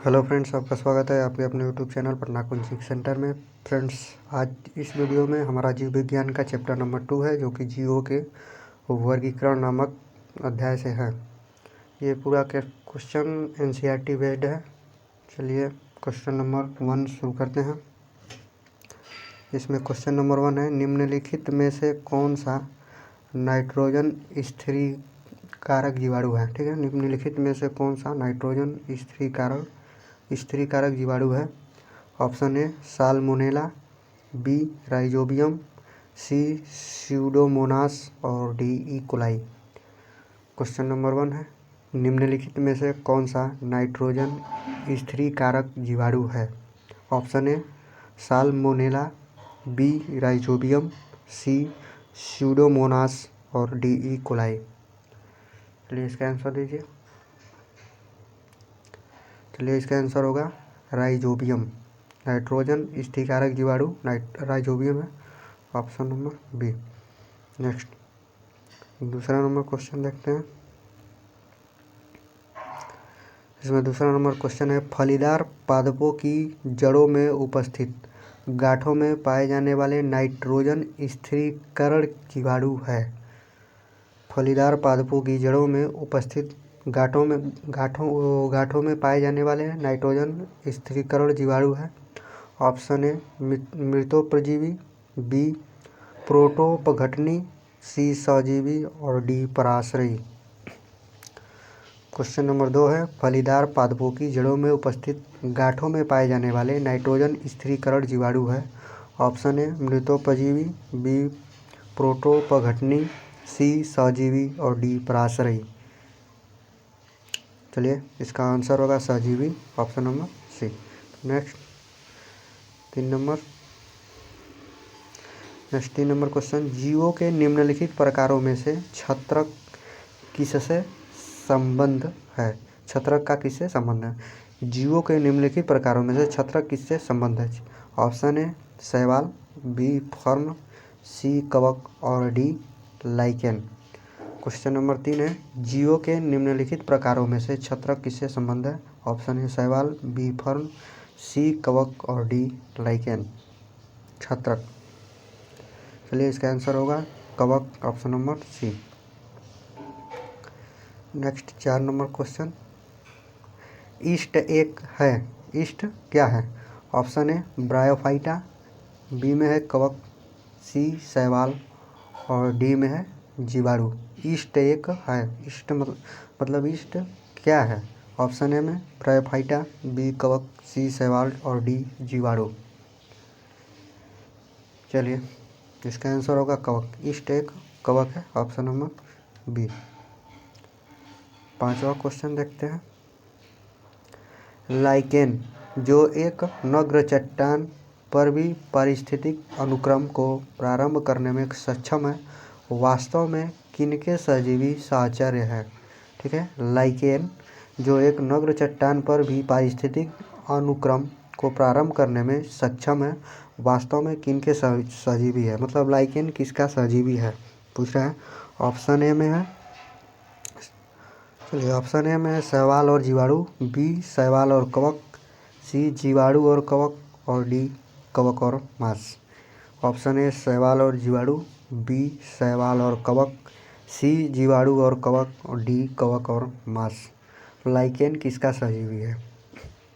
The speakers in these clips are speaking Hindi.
हेलो फ्रेंड्स, आपका स्वागत है आपके अपने YouTube channel Patna coaching centre में। फ्रेंड्स, आज इस वीडियो में हमारा जीव विज्ञान का चैप्टर नंबर 2 है, जो कि जीवों के वर्गीकरण नामक अध्याय से है। ये पूरा के क्वेश्चन एनसीईआरटी बेस्ड है। चलिए क्वेश्चन नंबर 1 शुरू करते हैं। इसमें क्वेश्चन नंबर 1 है, निम्नलिखित में से कौन सा नाइट्रोजन स्थिरीकारक जीवाणु है। ठीक है, निम्नलिखित में से कौन सा नाइट्रोजन स्थिरीकारक जीवाणु है। Option A salmonella, B rhizobium, C pseudomonas और D E coli. Question number 1 है, निम्नलिखित में से कौन सा नाइट्रोजन स्थिरीकारक जीवाणु है। Option A salmonella, B rhizobium, C pseudomonas और डी ई कोलाई। चलिए इसका आंसर दीजिए। चलिए इसका आंसर होगा राइजोबियम। नाइट्रोजन स्थिरीकारक जीवाणु राइजोबियम है, ऑप्शन नंबर बी। नेक्स्ट दूसरा नंबर क्वेश्चन देखते हैं। इसमें दूसरा नंबर क्वेश्चन है, फलीदार पादपों की जड़ों में उपस्थित गांठों में पाए जाने वाले नाइट्रोजन स्थिरीकरण जीवाणु है। फलीदार पादपों की जड़ों में उपस्थित गांठों में पाए जाने वाले नाइट्रोजन स्थिरीकरण जीवाणु है। ऑप्शन ए मृतोपजीवी, बी प्रोटोपघटनी, सी सजीवी और डी पराश्रयी। क्वेश्चन नंबर 2 है, फलीदार पादपों की जड़ों में उपस्थित गांठों में पाए जाने वाले नाइट्रोजन स्थिरीकरण जीवाणु है। ऑप्शन ए मृतोपजीवी, बी प्रोटोपघटनी, सी सजीवी और डी पराश्रयी। चलिए इसका आंसर होगा सजीवी, option number C. Next 3 number question, जीवों के निम्नलिखित प्रकारों में से छत्रक किससे संबंध है। छत्रक का किससे संबंध है। जीवों के निम्नलिखित प्रकारों में से छत्रक किससे संबंध है। ऑप्शन ए शैवाल, बी फर्न, सी कवक और डी लाइकेन। क्वेश्चन नंबर 3 है, जीवों के निम्नलिखित प्रकारों में से छत्रक किससे संबंध है। ऑप्शन ए शैवाल, बी फर्न, सी कवक और डी लाइकेन। छत्रक। चलिए इसका आंसर होगा कवक, option number C. Next 4 number question, yeast एक है, ईस्ट क्या है। ऑप्शन ए ब्रायोफाइटा, बी में है कवक, सी शैवाल और डी में है जीवाणु। ईस्ट एक है, ईस्ट मतलब ईस्ट क्या है। ऑप्शन ए में ब्रायोफाइटा, बी कवक, सी शैवाल और डी जीवाणु। चलिए इसका आंसर होगा कवक। ईस्ट एक कवक है, ऑप्शन नंबर बी। 5वां क्वेश्चन देखते हैं। लाइकेन जो एक नग्न चट्टान पर भी पारिस्थितिक अनुक्रम को प्रारंभ करने में सक्षम है, वास्तव में किनके सजीवी साहचर्य है। ठीक है, लाइकेन जो एक नग्न चट्टान पर भी पारिस्थितिक अनुक्रम को प्रारंभ करने में सक्षम है, वास्तव में किनके सजीवी है। मतलब लाइकेन किसका सजीवी है पूछ रहा है। ऑप्शन ए में है, चलिए ऑप्शन ए में शैवाल और जीवाणु, बी शैवाल और कवक, सी जीवाणु और कवक और डी कवक और मांस। ऑप्शन ए शैवाल और जीवाणु, बी शैवाल और कवक, सी जीवाणु और कवक और डी कवक और मांस। लाइकेन किसका सजीवी है।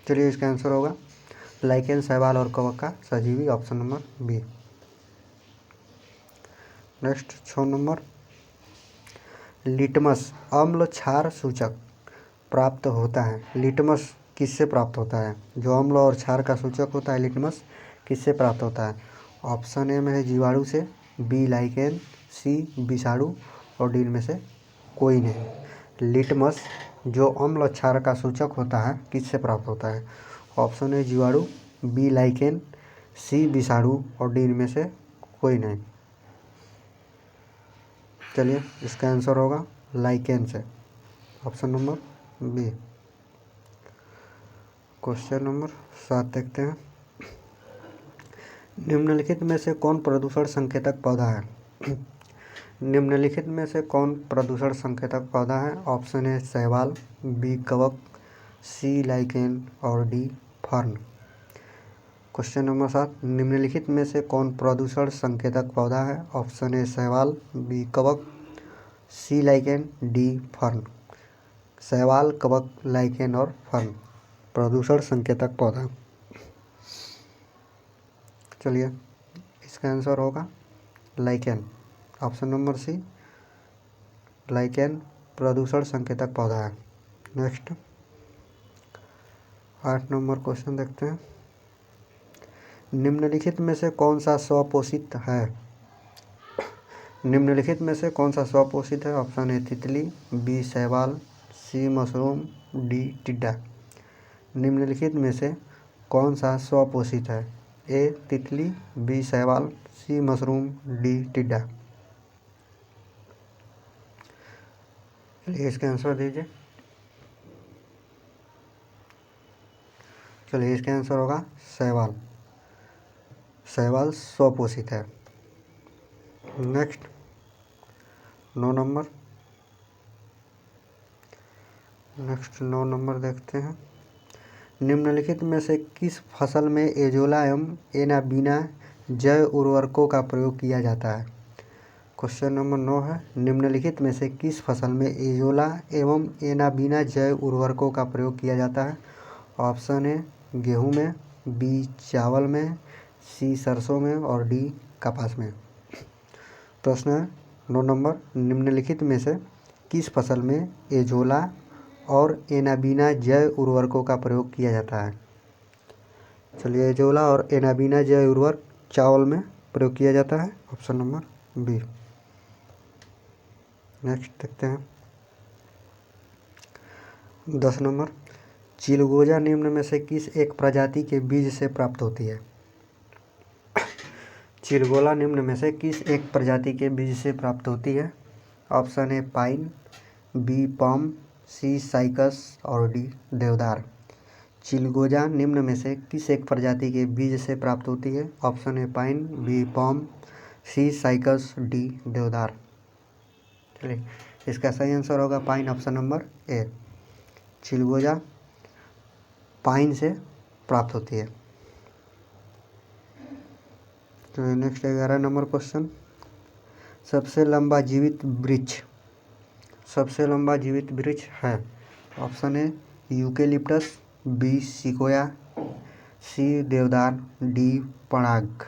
चलिए इसका आंसर होगा लाइकेन शैवाल और कवक का सजीवी, option number B. Next 6 number, litmus अम्ल क्षार सूचक प्राप्त होता है। लिटमस किससे प्राप्त होता है। जो अम्ल और क्षार का सूचक होता है लिटमस किससे प्राप्त होता है। ऑप्शन ए में है जीवाणु से, बी लाइकेन, सी विषाणु और डी में से कोई नहीं। लिटमस जो अम्ल क्षार का सूचक होता है किससे प्राप्त होता है। ऑप्शन ए जीवाणु, बी लाइकेन, सी विषाणु और डी में से कोई नहीं। चलिए इसका आंसर होगा लाइकेन से, option number B. Question number 7 देखते हैं। निम्नलिखित में से कौन प्रदूषण संकेतक पौधा है। निम्नलिखित में से कौन प्रदूषण संकेतक पौधा है। ऑप्शन ए शैवाल, बी कवक, सी लाइकेन और डी फर्न। क्वेश्चन नंबर 7, निम्नलिखित में से कौन प्रदूषण संकेतक पौधा है? ऑप्शन ए शैवाल, बी कवक, सी लाइकेन, डी फर्न। शैवाल, कवक, लाइकेन और फर्न प्रदूषण संकेतक पौधा। चलिए इसका आंसर होगा lichen, option number C, lichen प्रदूषण संकेतक पौधा है। नेक्स्ट 8 नंबर क्वेश्चन देखते हैं। निम्नलिखित में से कौन सा स्वपोषित है? निम्नलिखित में से कौन सा स्वपोषित है? ऑप्शन ए तितली, बी शैवाल, सी मशरूम, डी टिड्डा। निम्नलिखित में से कौन सा स्वपोषित है? ए तितली, बी शैवाल, सी मशरूम, डी टिड्डा। चलिए इसका आंसर दीजिए। चलिए इसका आंसर होगा शैवाल। शैवाल स्वपोषित है। Next 9 number. देखते हैं। निम्नलिखित में से किस फसल में एजोला एवं एनाबीना जैव उर्वरकों का प्रयोग किया जाता है? क्वेश्चन नंबर 9 है, निम्नलिखित में से किस फसल में एजोला एवं एनाबीना जैव उर्वरकों का प्रयोग किया जाता है? ऑप्शन ए गेहूं में, बी चावल में, सी सरसों में और डी कपास में। प्रश्न है 9 नंबर, निम्नलिखित में से किस फसल में एजोला और एनाबीना जैव उर्वरकों का प्रयोग किया जाता है? चलिए एजोला और एनाबीना जैव उर्वरक चावल में प्रयोग किया जाता है, ऑप्शन नंबर बी। नेक्स्ट देखते हैं 10 नंबर, चिलगोजा निम्न में से किस एक प्रजाति के बीज से प्राप्त होती है? चिलगोला निम्न में से किस एक प्रजाति के बीज से प्राप्त होती है? Option A pine, B palm, C cycas और डी देवदार। चिलगोजा निम्न में से किस एक प्रजाति के बीज से प्राप्त होती है? Option A pine, B palm, C cycas, D देवदार। चलिए इसका सही आंसर होगा पाइन, ऑप्शन नंबर ए। चिलगोजा पाइन से प्राप्त होती है। तो नेक्स्ट 11 नंबर क्वेश्चन, सबसे लंबा जीवित वृक्ष है? Option A eucalyptus, B sequoia, C deodar, D पराग।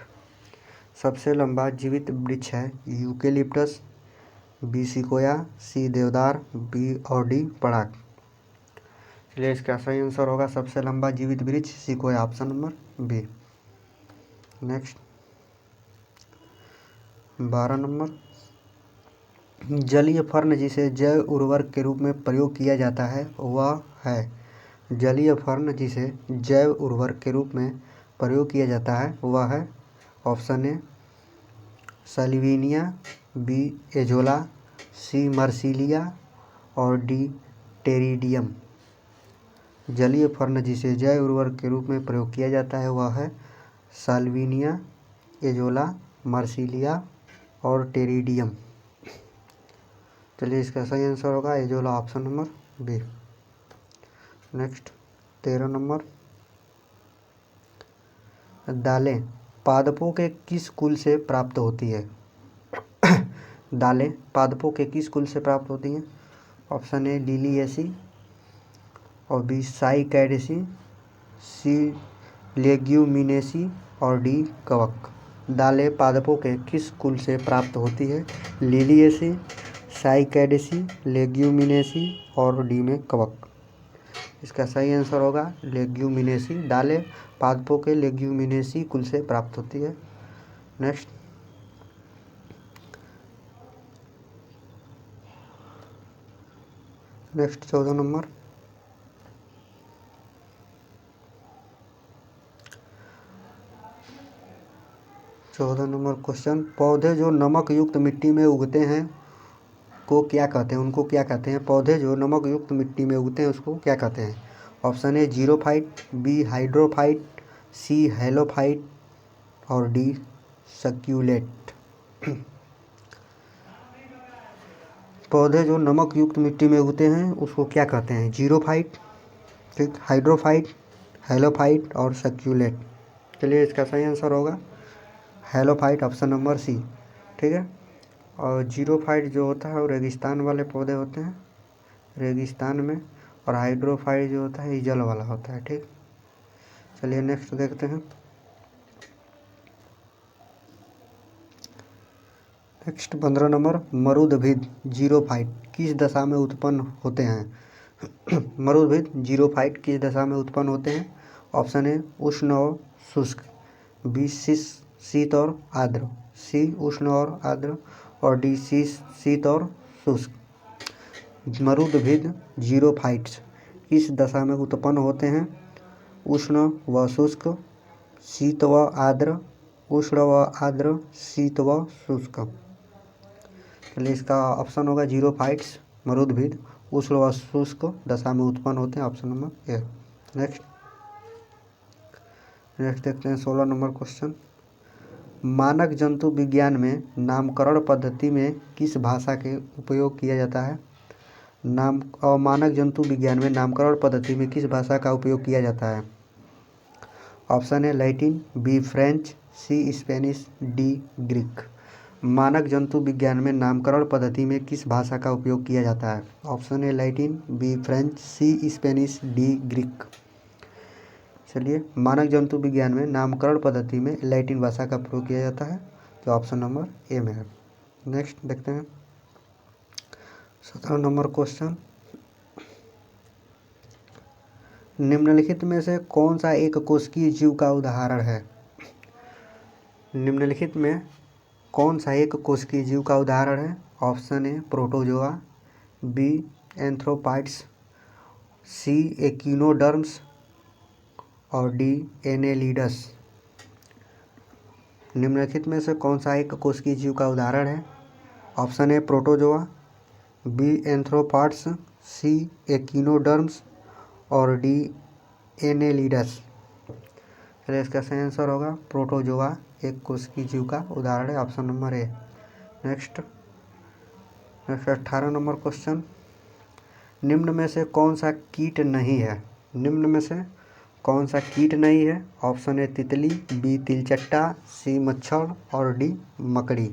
सबसे लंबा जीवित वृक्ष है यूकेलिप्टस, बी सिकोया, सी देवदार, बी और डी पराग। चलिए इसका सही आंसर होगा सबसे लंबा जीवित वृक्ष sequoia, option number B. Next 12 number, जलीय फर्न जिसे जैव उर्वरक के रूप में प्रयोग किया जाता है वह है? जलीय फर्न जिसे जैव उर्वरक के रूप में प्रयोग किया जाता है वह है? Option A salvinia, B azolla, C marsilea और डी टेरिडियम। जलीय फर्न जिसे जैव उर्वरक के रूप में प्रयोग किया जाता है वह है साल्विनिया, एजोला, मर्सिलिया और टेरिडियम। चलिए इसका सही आंसर होगा azolla, option number B. Next 13 number, दालें पादपों के किस कुल से प्राप्त होती है? दालें पादपों के किस कुल से प्राप्त होती हैं? ऑप्शन ए लिलिएसी और बी साइकैडेसी, सी लेग्यूमिनेसी और डी कवक। दालें पादपों के किस कुल से प्राप्त होती है? लिलिएसी, साइकैडेसी, लेग्यूमिनेसी और डी में कवक। इसका सही आंसर होगा लेग्यूमिनेसी। दालें पादपों के लेग्यूमिनेसी कुल से प्राप्त होती है। नेक्स्ट 14 नंबर, क्वेश्चन, पौधे जो नमक युक्त मिट्टी में उगते हैं को क्या कहते हैं? उनको क्या कहते हैं? पौधे जो नमक युक्त मिट्टी में उगते हैं उसको क्या कहते हैं? Option A xerophyte, B hydrophyte, C halophyte और डी सक्यूलेट। पौधे जो नमक युक्त मिट्टी में उगते हैं उसको क्या कहते हैं? जीरोफाइट, ठीक, हाइड्रोफाइट, हेलोफाइट और सक्यूलेट। चलिए इसका सही आंसर होगा हेलोफाइट, ऑप्शन नंबर सी। ठीक है। और जीरोफाइट जो होता है वो रेगिस्तान वाले पौधे होते हैं, रेगिस्तान में। और हाइड्रोफाइट जो होता है ये जल वाला होता है। ठीक, चलिए नेक्स्ट देखते हैं। नेक्स्ट 15 नंबर, मरुदभिद जीरोफाइट किस दशा में उत्पन्न होते हैं? मरुदभिद जीरोफाइट किस दशा में उत्पन्न होते हैं? ऑप्शन ए उष्ण और शुष्क, बी शीत और आर्द्र, सी उष्ण और आर्द्र, और डी शीत और शुष्क। मरुदभिद जीरोफाइट्स किस दशा में उत्पन्न होते हैं? उष्ण व शुष्क, शीत व आर्द्र, उष्ण व आर्द्र, शीत व शुष्क। चलिए इसका ऑप्शन होगा जीरोफाइट्स, मरुदभिद उष्ण व शुष्क दशा में उत्पन्न होते हैं, ऑप्शन नंबर ए। नेक्स्ट देखते हैं 16 नंबर क्वेश्चन। मानक जंतु विज्ञान में नामकरण पद्धति में किस भाषा के उपयोग किया जाता है? मानक जंतु विज्ञान में नामकरण पद्धति में किस भाषा का उपयोग किया जाता है? Option A Latin, B French, C Spanish, D Greek. मानक जंतु विज्ञान में नामकरण पद्धति में किस भाषा का उपयोग किया जाता है? Option A Latin, B French, C Spanish, D Greek. चलिए मानक जंतु विज्ञान में नामकरण पद्धति में लैटिन भाषा का प्रयोग किया जाता है, जो ऑप्शन नंबर ए में है। नेक्स्ट देखते हैं 17 नंबर क्वेश्चन। निम्नलिखित में से कौन सा एक कोशिकीय जीव का उदाहरण है? निम्नलिखित में कौन सा एक कोशिकीय जीव का उदाहरण है? ऑप्शन ए प्रोटोजोआ, बी एंथ्रोपाइड्स, सी एकिनोडर्म्स, और डी एनेलिडस। निम्नलिखित में से कौन सा एक कोशिकीय जीव का उदाहरण है? ऑप्शन ए प्रोटोजोआ, बी एंथ्रोपाड्स, सी एकिनोडर्म्स, और डी एनेलिडस। चलिए इसका सही आंसर होगा प्रोटोजोआ एक कोशिकीय जीव का उदाहरण है, ऑप्शन नंबर ए। Next 18 number question. निम्न में से कौन सा कीट नहीं है? निम्न में से कौन सा कीट नहीं है? ऑप्शन ए तितली, बी तिलचट्टा, सी मच्छर, और डी मकड़ी।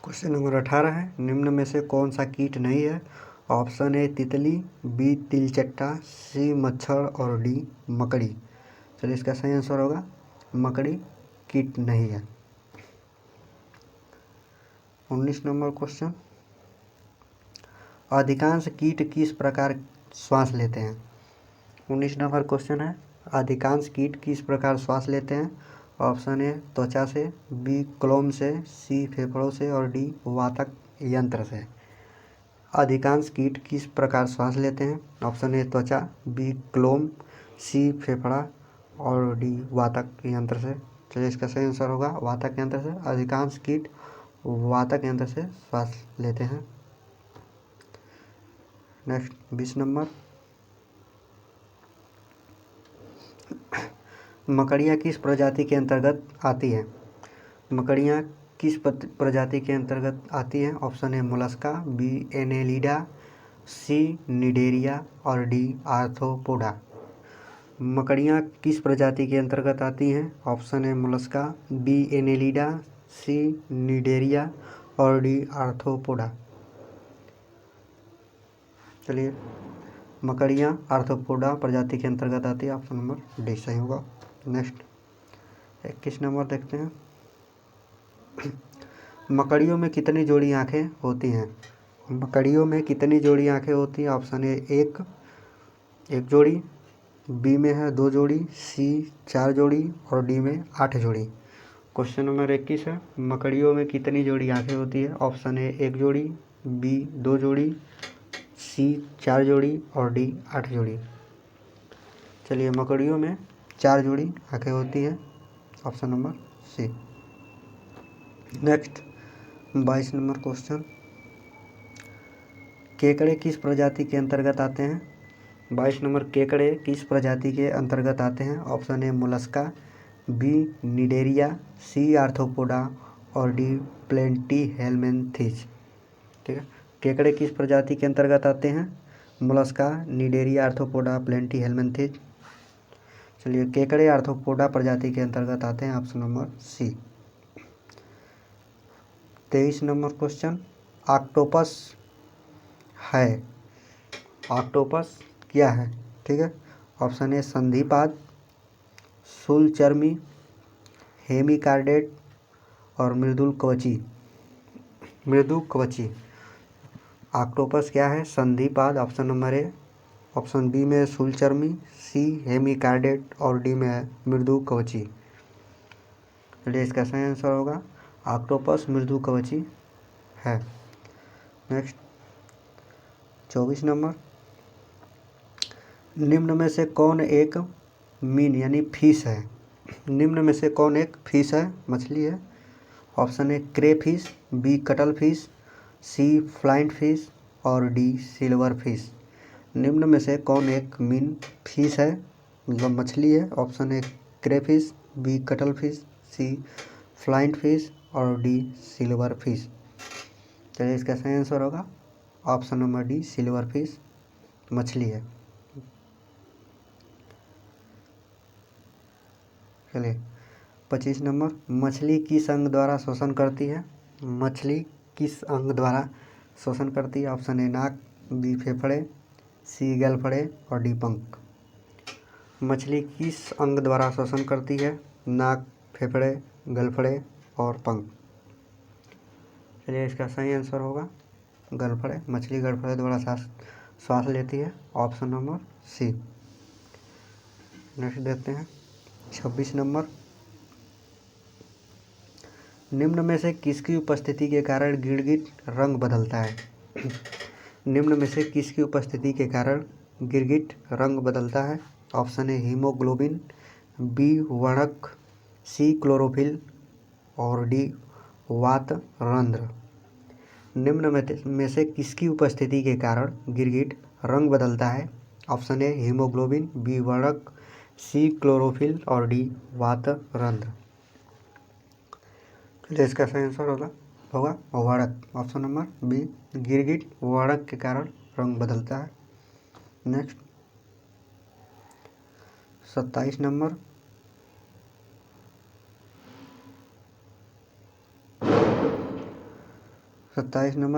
क्वेश्चन नंबर 18 है, निम्न में से कौन सा कीट नहीं है? ऑप्शन ए तितली, बी तिलचट्टा, सी मच्छर, और डी मकड़ी। चलिए इसका सही आंसर होगा मकड़ी कीट नहीं है। 19 नंबर क्वेश्चन। अधिकांश कीट किस प्रकार श्वास लेते हैं? 19 नंबर क्वेश्चन है, अधिकांश कीट किस प्रकार श्वास लेते हैं? ऑप्शन ए त्वचा से, बी क्लोम से, सी फेफड़ों से, और डी वातक यंत्र से। अधिकांश कीट किस प्रकार श्वास लेते हैं? ऑप्शन ए त्वचा, बी क्लोम, सी फेफड़ा, और डी वातक यंत्र से। चलिए इसका सही आंसर होगा वातक यंत्र से। अधिकांश कीट वातक यंत्र से श्वास लेते हैं। Next 20 number. मकड़ियाँ किस प्रजाति के अंतर्गत आती हैं? मकड़ियाँ किस प्रजाति के अंतर्गत आती हैं? Option A mollusca, B annelida, C cnidaria, और डी आर्थ्रोपोडा। मकड़ियाँ किस प्रजाति के अंतर्गत आती हैं? Option A mollusca, B annelida, C cnidaria, और डी आर्थ्रोपोडा। चलिए मकड़ियाँ आर्थ्रोपोडा प्रजाति के अंतर्गत आती है, ऑप्शन नंबर डी सही होगा। नेक्स्ट 21 नंबर देखते हैं। मकड़ियों में कितनी जोड़ी आँखें होती हैं? मकड़ियों में कितनी जोड़ी आँखें होती हैं? ऑप्शन ए एक जोड़ी, बी में है 2 जोड़ी, सी 4 जोड़ी, और डी में 8 जोड़ी। क्वेश्चन नंबर 21 है, मकड़ियों में कितनी जोड़ी आँखें होती है? ऑप्शन ए 1 जोड़ी, बी 2 जोड़ी, सी 4 जोड़ी, और डी 8 जोड़ी। चलिए मकड़ियों में 4 जोड़ी आँखें होती हैं, option number C. Next 22 number question. केकड़े किस प्रजाति के अंतर्गत आते हैं? 22 नंबर, केकड़े किस प्रजाति के अंतर्गत आते हैं? Option A mollusca, B cnidaria, C arthropoda, और डी प्लेंटीहेल्मिन्थेस। ठीक है, केकड़े किस प्रजाति के अंतर्गत आते हैं? Mollusca, cnidaria arthropoda, platyhelminthes. चलिए, केकड़े आर्थ्रोपोडा प्रजाति के अंतर्गत आते हैं। Option number C. 23 number question, octopus है, ऑक्टोपस क्या है? ठीक है, ऑप्शन ए संधिपाद, शूलचर्मी, हेमिकार्डेट और मृदुल कवची। मृदु कवची। ऑक्टोपस क्या है? संधिपाद, option number A. Option B में शूलचर्मी, सी हेमिकार्डेट और डी में है मृदु कवची। चलिए, इसका सही आंसर होगा ऑक्टोपस मृदु कवची है। नेक्स्ट 24 नंबर, निम्न में से कौन एक मीन यानी फिश है? निम्न में से कौन एक फिश है, मछली है? Option A crayfish, B cuttlefish, C flying fish और डी सिल्वर फिश। निम्न में से कौन एक मीन फिश है, मतलब मछली है? Option A crayfish, B cuttlefish, C flying fish और डी सिल्वर फिश। चलिए, इसका सही आंसर होगा option number D silverfish मछली है। चलिए, 25 नंबर, मछली किस अंग द्वारा शोषण करती है? मछली किस अंग द्वारा शोषण करती है? ऑप्शन ए नाक, बी फेफड़े, सी गलफड़े और डी पंख। मछली किस अंग द्वारा शोषण करती है? नाक, फेफड़े, गलफड़े और पंख। चलिए, इसका सही आंसर होगा गलफड़े। मछली गलफड़े द्वारा श्वास लेती है। Option number C. नेक्स्ट देखते हैं 26 नंबर, निम्न में से किसकी उपस्थिति के कारण गिरगिट रंग बदलता है? निम्न में से किसकी उपस्थिति के कारण गिरगिट रंग बदलता है? ऑप्शन ए हीमोग्लोबिन, बी वर्णक, सी क्लोरोफिल और डी वात रंध्र। निम्न में से किसकी उपस्थिति के कारण गिरगिट रंग बदलता है? ऑप्शन ए हीमोग्लोबिन, बी वर्णक, सी क्लोरोफिल और डी वात रंध्र। इसका सही आंसर होगा वर्णक। ऑप्शन नंबर बी, गिरगिट वर्णक के कारण रंग बदलता है। नेक्स्ट 27 नंबर,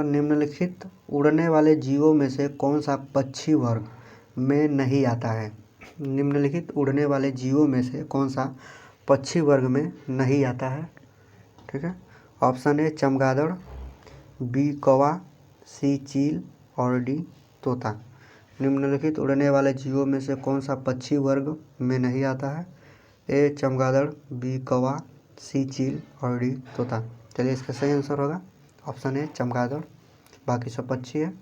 निम्नलिखित उड़ने वाले जीवों में से कौन सा पक्षी वर्ग में नहीं आता है? निम्नलिखित उड़ने वाले जीवों में से कौन सा पक्षी वर्ग में नहीं आता है? ठीक है, ऑप्शन ए चमगादड़, बी कौवा, सी चील और डी तोता। निम्नलिखित उड़ने वाले जीवों में से कौन सा पक्षी वर्ग में नहीं आता है? ए चमगादड़, बी कौवा, सी चील और डी तोता। चलिए, इसका सही आंसर होगा ऑप्शन ए चमगादड़, बाकी सब पक्षी है।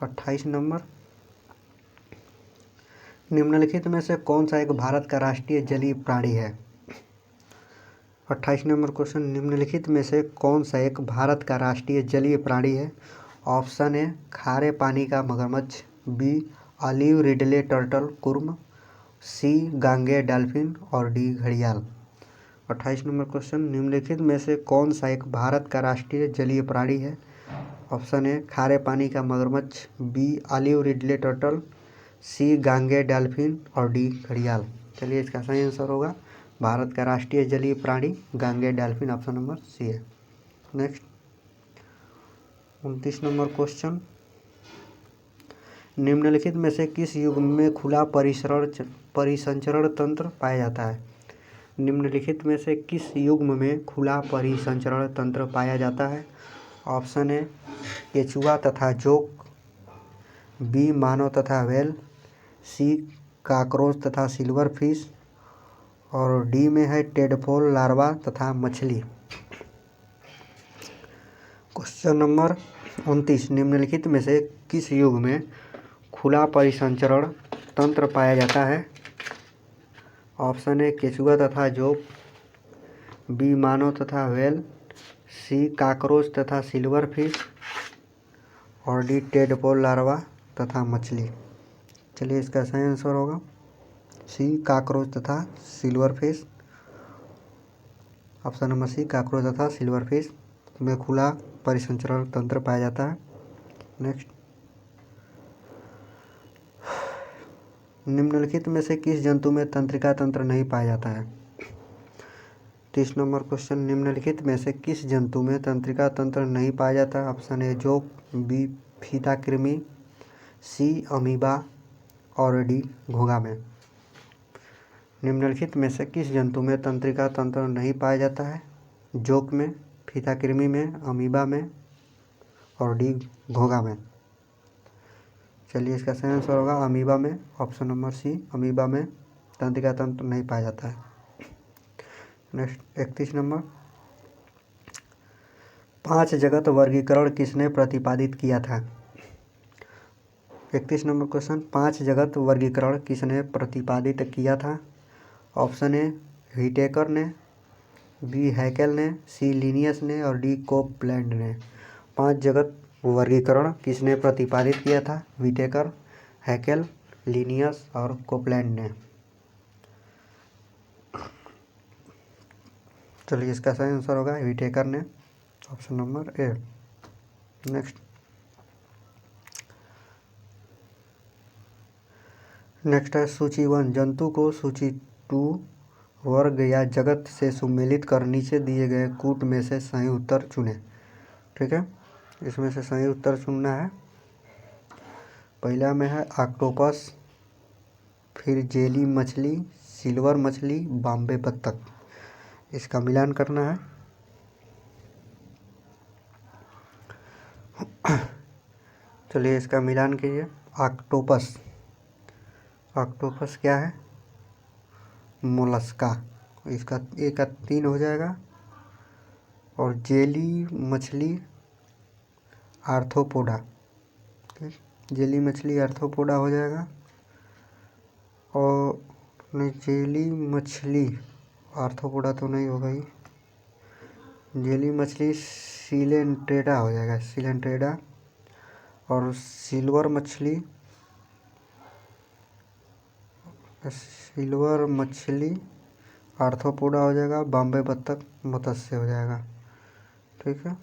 28 नंबर, निम्नलिखित में से कौन सा एक भारत का राष्ट्रीय जलीय प्राणी है? 28 नंबर क्वेश्चन, निम्नलिखित में से कौन सा एक भारत का राष्ट्रीय जलीय प्राणी है? ऑप्शन ए खारे पानी का मगरमच्छ, बी ऑलिव रिडले टर्टल कुर्म, सी गांगे डॉल्फिन और डी घड़ियाल। 28 नंबर क्वेश्चन, निम्नलिखित में से कौन सा एक भारत का राष्ट्रीय जलीय प्राणी है? ऑप्शन ए खारे पानी का मगरमच्छ, बी ऑलिव रिडले टर्टल, सी गांगे डॉल्फिन और डी घड़ियाल। चलिए, इसका सही आंसर होगा भारत का राष्ट्रीय जलीय प्राणी गांगे डॉल्फिन। ऑप्शन नंबर सी है। नेक्स्ट 29 नंबर क्वेश्चन, निम्नलिखित में से किस युग में खुला परिसंचरण तंत्र पाया जाता है? निम्नलिखित में से किस युग्म में खुला परिसंचरण तंत्र पाया जाता है? ऑप्शन ए केचुआ तथा जोंक, बी मानव तथा व्हेल, सी काकरोच तथा सिल्वर फिश और डी में है टेडपोल लार्वा तथा मछली। क्वेश्चन नंबर 29, निम्नलिखित में से किस युग में खुला परिसंचरण तंत्र पाया जाता है? ऑप्शन ए केचुआ तथा जोंक, बी मानव तथा व्हेल, सी काकरोच तथा सिल्वर फिश और डी टेडपोल लार्वा तथा मछली। चलिए, इसका सही आंसर होगा सी काकरोच तथा silverfish. Option number C cockroach तथा सिल्वर फिश में खुला परिसंचरण तंत्र पाया जाता है। नेक्स्ट, निम्नलिखित में से किस जंतु में तंत्रिका तंत्र नहीं पाया जाता है? 30 नंबर क्वेश्चन, निम्नलिखित में से किस जंतु में तंत्रिका तंत्र नहीं पाया जाता है? ऑप्शन ए जोंक, बी फीता कृमि, सी अमीबा और डी घोंघा में। निम्नलिखित में से किस जंतु में तंत्रिका तंत्र नहीं पाया जाता है? जोंक में, फीता कृमि में, अमीबा में और डी घोंघा में। चलिए इसका सही आंसर होगा अमीबा में, ऑप्शन नंबर सी, अमीबा में तंत्रिका तंत्र नहीं पाया जाता है। नेक्स्ट 31 नंबर, 5 जगत वर्गीकरण किसने प्रतिपादित किया था? 31 नंबर क्वेश्चन, 5 जगत वर्गीकरण किसने प्रतिपादित किया था? ऑप्शन ए व्हिटेकर ने, बी हैकेल ने, सी लिनियस ने और डी कोपलैंड ने। 5 जगत वर्गीकरण किसने प्रतिपादित किया था? व्हिटेकर, हैकेल, लिनियस और कोपलैंड ने। चलिए इसका सही आंसर होगा व्हिटेकर ने, ऑप्शन नंबर ए। नेक्स्ट है सूची 1, जंतु को सूची 2 वर्ग या जगत से सुमेलित कर नीचे दिए गए कूट में से सही उत्तर चुनें। ठीक है, इसमें से सही उत्तर चुनना है। पहला में है ऑक्टोपस, फिर जेली मछली, सिल्वर मछली, बॉम्बे बत्तख। इसका मिलान करना है। चलिए इसका मिलान कीजिए। ऑक्टोपस, ऑक्टोपस क्या है? मोलस्का, इसका एक का 3 हो जाएगा। और जेली मछली आर्थ्रोपोडा, जेली मछली आर्थ्रोपोडा हो जाएगा। और नहीं, जेली मछली आर्थ्रोपोडा तो नहीं होगा ही, जेली मछली सिलेंट्रेटा हो जाएगा, सिलेंट्रेटा। और सिल्वर मछली आर्थ्रोपोडा हो जाएगा, बॉम्बे बत्तख मत्स्य हो जाएगा। ठीक है,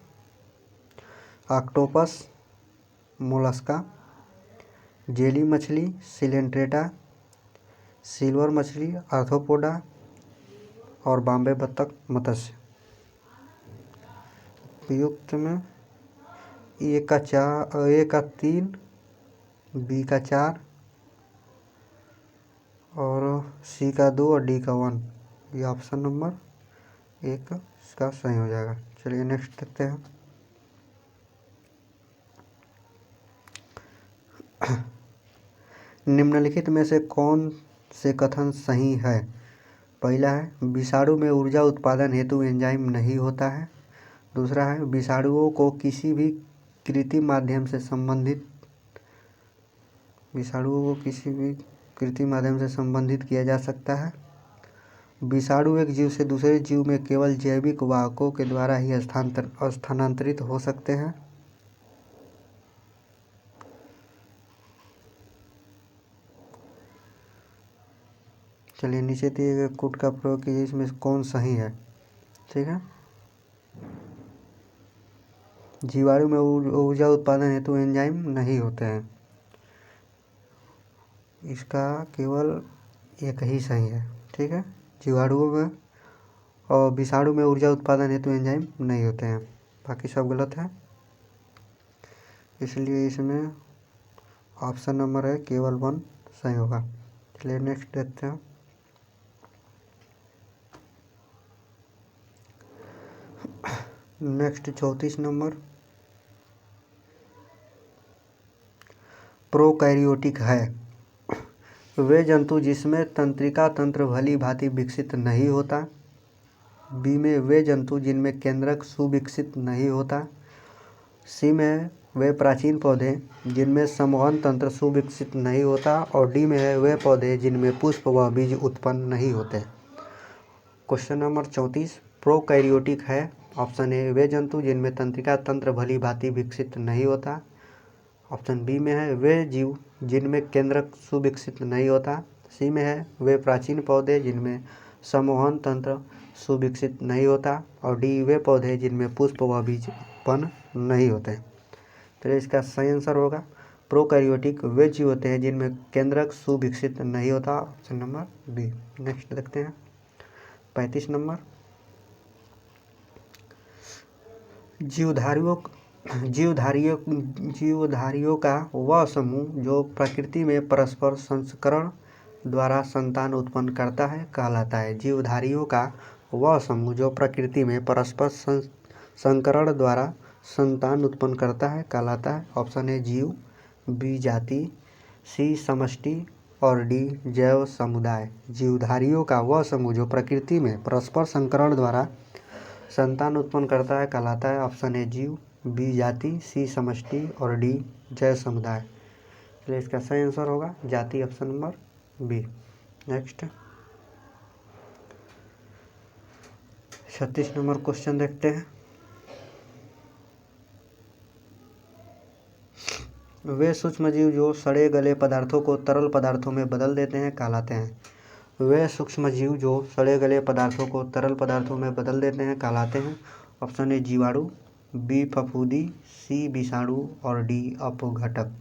ऑक्टोपस मोलस्का, जेली मछली सिलेंट्रेटा, सिल्वर मछली आर्थ्रोपोडा और बॉम्बे बत्तख मत्स्य। युक्त में ए का 3, बी का 4 और सी का 2 और डी का 1। ये ऑप्शन नंबर 1 इसका सही हो जाएगा। चलिए नेक्स्ट देखते हैं। निम्नलिखित में से कौन से कथन सही है? पहला है विषाणु में ऊर्जा उत्पादन हेतु एंजाइम नहीं होता है। दूसरा है विषाणुओं को किसी भी कृत्रिम माध्यम से संबंधित किया जा सकता है। विषाणु एक जीव से दूसरे जीव में केवल जैविक वाहकों के द्वारा ही स्थानांतरित हो सकते हैं। चलिए नीचे दिए गए कूट का प्रयोग कीजिए, इसमें कौन सही है? ठीक है, जीवाणु में ऊर्जा उत्पादन हेतु एंजाइम नहीं होते हैं, इसका केवल एक ही सही है। ठीक है, जीवाणुओं में और विषाणु में ऊर्जा उत्पादन हेतु एंजाइम नहीं होते हैं, बाकी सब गलत है। इसलिए इसमें ऑप्शन नंबर है केवल 1 सही होगा। चलिए नेक्स्ट देखते हैं। नेक्स्ट 34 नंबर, प्रोकैरियोटिक है वे जंतु जिसमें तंत्रिका तंत्र भली भांति विकसित नहीं होता। बी में वे जंतु जिनमें केंद्रक सुविकसित नहीं होता। सी में वे प्राचीन पौधे जिनमें संवहन तंत्र सुविकसित नहीं होता। और डी में है वे पौधे जिनमें पुष्प व बीज उत्पन्न नहीं होते। क्वेश्चन नंबर 34, प्रोकैरियोटिक है। ऑप्शन ए वे जंतु जिनमें तंत्रिका तंत्र भली भांति विकसित नहीं होता। ऑप्शन बी में है वे जीव जिनमें केंद्रक सुविकसित नहीं होता। सी में है वे प्राचीन पौधे जिनमें संवहन तंत्र सुविकसित नहीं होता। और डी वे पौधे जिनमें पुष्प व बीज उत्पन्न नहीं होते। तो इसका सही आंसर होगा प्रोकैरियोटिक वे जीव होते हैं जिनमें केंद्रक सुविकसित नहीं होता, ऑप्शन नंबर बी। नेक्स्ट देखते हैं 35 नंबर। जीवधारियों का वह समूह जो प्रकृति में परस्पर संकरण द्वारा संतान उत्पन्न करता है कहलाता है। जीवधारियों का वह समूह जो प्रकृति में परस्पर संकरण द्वारा संतान उत्पन्न करता है कहलाता है। ऑप्शन ए जीव, बी जाति, सी समष्टि और डी जैव समुदाय। जीवधारियों का वह समूह जो प्रकृति में परस्पर संकरण द्वारा संतान उत्पन्न करता है कहलाता है। ऑप्शन ए जीव, बी जाति, सी समष्टि और डी जैव समुदाय। चलिए इसका सही आंसर होगा जाति, option number B. Next 36 number question देखते हैं। वे सूक्ष्मजीव जो सड़े गले पदार्थों को तरल पदार्थों में बदल देते हैं कहलाते हैं। वे सूक्ष्मजीव जो सड़े गले पदार्थों को तरल पदार्थों में बदल देते हैं कहलाते हैं। ऑप्शन ए जीवाणु, बी फफूंदी, सी विषाणु और डी अपघटक।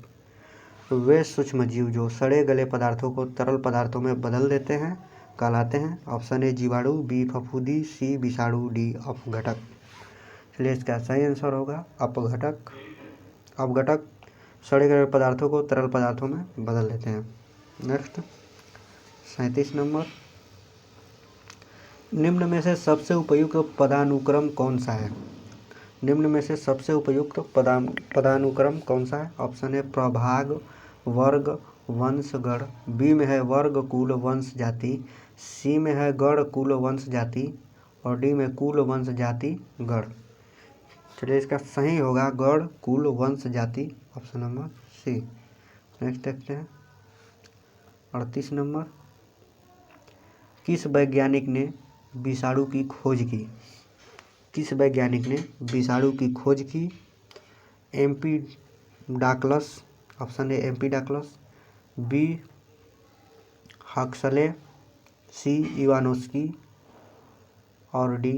वे सूक्ष्मजीव जो सड़े गले पदार्थों को तरल पदार्थों में बदल देते हैं कहलाते हैं। ऑप्शन ए जीवाणु, बी फफूंदी, सी विषाणु, डी अपघटक। चलिए इसका सही आंसर होगा अपघटक। अपघटक सड़े गले पदार्थों को तरल पदार्थों में बदल देते हैं। Next 37 number. निम्न में से सबसे उपयुक्त पदानुक्रम कौन सा है? निम्न में से सबसे उपयुक्त पदानुक्रम कौन सा है? ऑप्शन ए प्रभाग, वर्ग, वंश, गण। बी में है वर्ग, कुल, वंश, जाति। सी में है गण, कुल, वंश, जाति और डी में कुल, वंश, जाति, गण। चलिए इसका सही होगा गण, कुल, वंश, जाति, ऑप्शन नंबर सी। नेक्स्ट देखते हैं 38 नंबर। किस वैज्ञानिक ने विषाणु की खोज की? किस वैज्ञानिक ने विषाणु की खोज की? Empedocles, option A Empedocles, B Huxley, C Ivanovsky और डी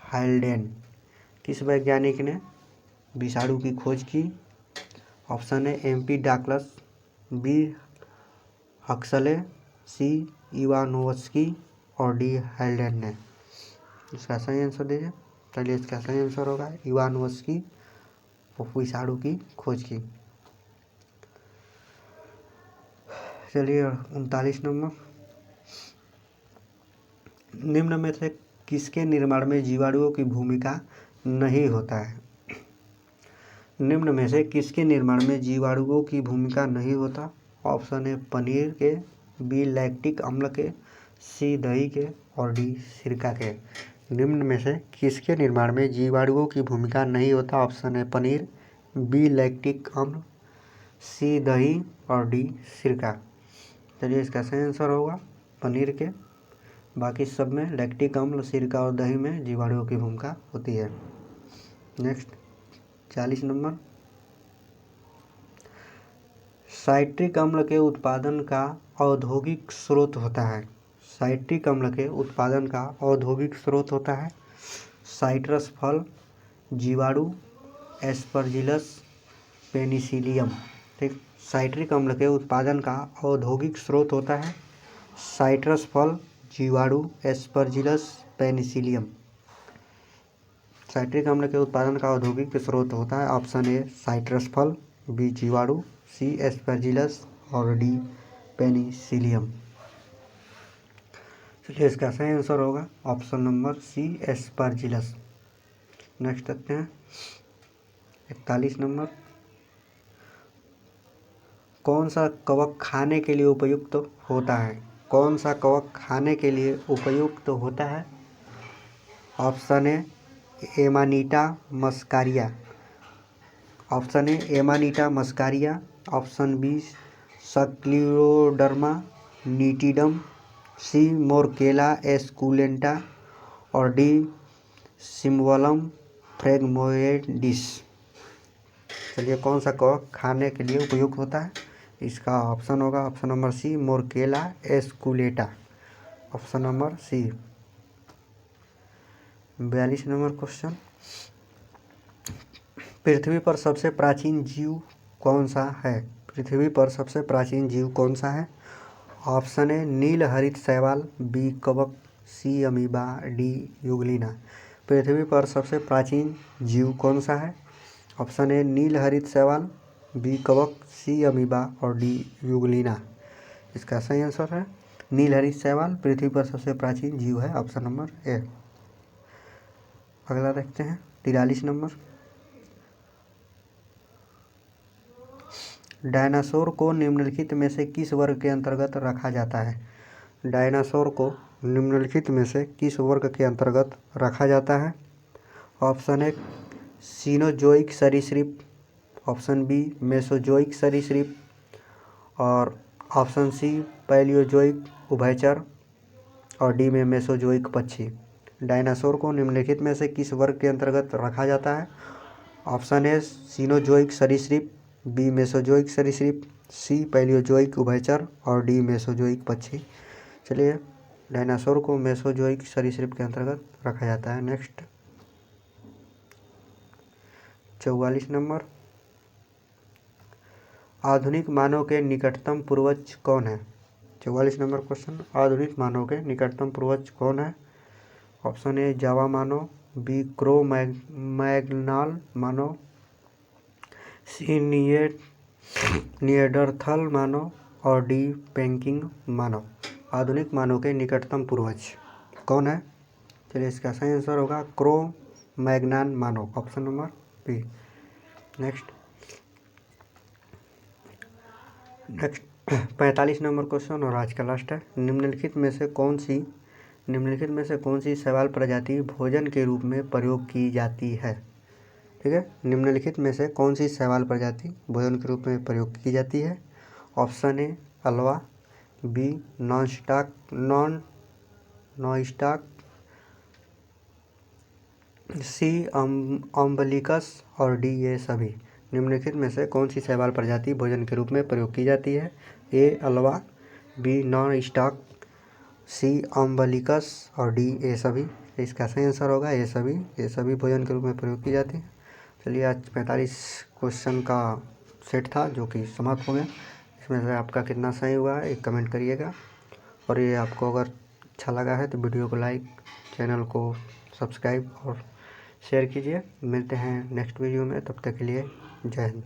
हाल्डेन। किस वैज्ञानिक ने विषाणु की खोज की? Option A Empedocles, B Huxley, C Ivanovsky और डी हाल्डेन ने। इसका सही आंसर दीजिए। चलिए इसका सही आंसर होगा इवानोस्की विषाणु की खोज की। चलिए 39 नंबर। निम्न में से किसके निर्माण में जीवाणुओं की भूमिका नहीं होता है? निम्न में से किसके निर्माण में जीवाणुओं की भूमिका नहीं होता? ऑप्शन ए पनीर के, बी लैक्टिक अम्ल के, सी दही के और डी सिरका के। निम्न में से किसके निर्माण में जीवाणुओं की भूमिका नहीं होता? Option A paneer, B lactic अम्ल, सी दही और डी सिरका। चलिए इसका सही आंसर होगा पनीर के। बाकी सब में लैक्टिक अम्ल, सिरका और दही में जीवाणुओं की भूमिका होती है। Next 40 number. साइट्रिक अम्ल के उत्पादन का औद्योगिक स्रोत होता है। साइट्रिक अम्ल के उत्पादन का औद्योगिक स्रोत होता है साइट्रस फल, जीवाणु, एस्परजिलस, पेनिसिलियम। ठीक, साइट्रिक अम्ल के उत्पादन का औद्योगिक स्रोत होता है साइट्रस फल, जीवाणु, एस्परजिलस, पेनिसिलियम। साइट्रिक अम्ल के उत्पादन का औद्योगिक स्रोत होता है ऑप्शन ए साइट्रस फल, बी जीवाणु, सी एस्परजिलस और डी पेनिसिलियम। चलिए इसका सही आंसर होगा option number C aspergillus. Next देखते हैं 41 नंबर। कौन सा कवक खाने के लिए उपयुक्त होता है? कौन सा कवक खाने के लिए उपयुक्त होता है? Option A Amanita muscaria. Option A Amanita muscaria, option B Scleroderma nitidum, C Morchella esculenta और डी सिम्बोलम फ्रेगमोइडिस। चलिए कौन सा कवक खाने के लिए उपयुक्त होता है? इसका ऑप्शन होगा option number C Morchella esculenta, option number C. 42 number question. पृथ्वी पर सबसे प्राचीन जीव कौन सा है? पृथ्वी पर सबसे प्राचीन जीव कौन सा है? ऑप्शन ए नील हरित शैवाल, बी कवक, सी अमीबा, डी युगलिना। पृथ्वी पर सबसे प्राचीन जीव कौन सा है? ऑप्शन ए नील हरित शैवाल, बी कवक, सी अमीबा और डी युगलिना। इसका सही आंसर है नील हरित शैवाल पृथ्वी पर सबसे प्राचीन जीव है, ऑप्शन नंबर ए। अगला देखते हैं 43 नंबर। डायनासोर को निम्नलिखित में से किस वर्ग के अंतर्गत रखा जाता है? डायनासोर को निम्नलिखित में से किस वर्ग के अंतर्गत रखा जाता है? ऑप्शन ए सीनोजोइक सरीसृप, ऑप्शन बी मेसोजोइक सरीसृप और ऑप्शन सी पैलियोजोइक उभयचर और डी में मेसोजोइक पक्षी। डायनासोर को निम्नलिखित में से किस वर्ग के अंतर्गत रखा जाता है? ऑप्शन ए सीनोजोइक सरीसृप, बी मेसोजोइक सरीसृप, सी पैलियोजोइक उभयचर और डी मेसोजोइक पक्षी। चलिए डायनासोर को मेसोजोइक सरीसृप के अंतर्गत रखा जाता है। Next 44 number. आधुनिक मानव के निकटतम पूर्वज कौन है? 44 नंबर क्वेश्चन। आधुनिक मानव के निकटतम पूर्वज कौन है? ऑप्शन ए जावा मानव, बी क्रो मैग्नाल मानव, सी निएंडरथल मानव और डी पेंगिन मानव। आधुनिक मानव के निकटतम पूर्वज कौन है? चलिए इसका सही आंसर होगा क्रो मैग्नान मानव, option number B. Next 45 number question और आज का लास्ट है। निम्नलिखित में से कौन सी शैवाल प्रजाति भोजन के रूप में प्रयोग की जाती है? ठीक है, निम्नलिखित में से कौन सी शैवाल प्रजाति भोजन के रूप में प्रयोग की जाती है? Option A ulva, B nostoc, C umbilicus और डी ये सभी। निम्नलिखित में से कौन सी शैवाल प्रजाति भोजन के रूप में प्रयोग की जाती है? ए ulva, B nostoc, C umbilicus और डी ए सभी। इसका सही आंसर होगा ये सभी भोजन के रूप में प्रयोग की जाती है। चलिए आज 45 क्वेश्चन का सेट था जो कि समाप्त हो गया। इसमें से आपका कितना सही हुआ है एक कमेंट करिएगा। और ये आपको अगर अच्छा लगा है तो वीडियो को लाइक, चैनल को सब्सक्राइब और शेयर कीजिए। मिलते हैं नेक्स्ट वीडियो में, तब तक के लिए जय हिंद।